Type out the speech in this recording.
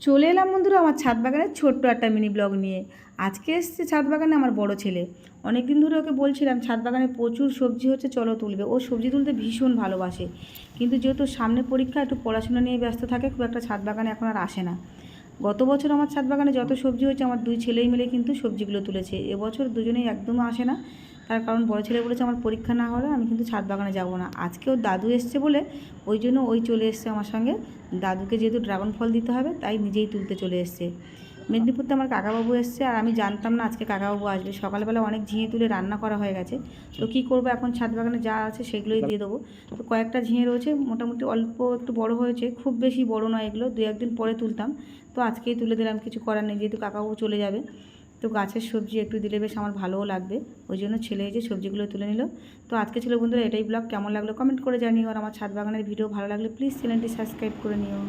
চলে এলাম বন্ধুরা আমার ছাদ বাগানের ছোট্ট একটা মিনি ব্লগ নিয়ে। আজকে এসছে ছাদ বাগানে আমার বড় ছেলে। অনেক দিন ধরে ওকে বলছিলাম ছাদ বাগানে প্রচুর সবজি হচ্ছে, চলো তুলবে। ও সবজি তুলতে ভীষণ ভালোবাসে, কিন্তু যেহেতু সামনে পরীক্ষা, একটু পড়াশোনা নিয়ে ব্যস্ত থাকে, খুব একটা ছাদ বাগানে এখন আর আসে না। গত বছর আমার ছাদ বাগানে যত সবজি হয়েছে আমার দুই ছেলেই মিলে কিন্তু সবজিগুলো তুলেছে। এবছর দুজনেই একদম আসে না, তার কারণ বড় ছেলে বলেছে আমার পরীক্ষা না হলে আমি কিন্তু ছাদ বাগানে যাব না। আজকে ওর দাদু এসছে বলে ওই জন্য ওই চলে এসছে আমার সঙ্গে। দাদুকে যেহেতু ড্রাগন ফল দিতে হবে তাই নিজেই তুলতে চলে এসছে। মেদিনীপুরতে আমার কাকাবাবু এসছে, আর আমি জানতাম না আজকে কাকাবাবু আসবে। সকালবেলা অনেক ঝিঙে তুলে রান্না করা হয়ে গেছে, তো কী করবো, এখন ছাদ বাগানে যা আছে সেগুলোই দিয়ে দেবো। তো কয়েকটা ঝিঙে রয়েছে, মোটামুটি অল্প একটু বড় হয়েছে, খুব বেশি বড় নয় এগুলো, দু একদিন পরে তুলতাম। তো আজকেই তুলে দিলাম, কিছু করার নেই, যেহেতু কাকাবাবু চলে যাবে। তো গাছের সবজি একটু দিলে বেশ আমার ভালোও লাগবে, ওই জন্য ছেলে এই যে সবজিগুলো তুলে নিল। তো আজকে ছিল বন্ধুরা এটাই ব্লগ। কেমন লাগলো কমেন্ট করে জানিও, আর আমার ছাদ বাগানের ভিডিও ভালো লাগলে প্লিজ চ্যানেলটি সাবস্ক্রাইব করে নিও।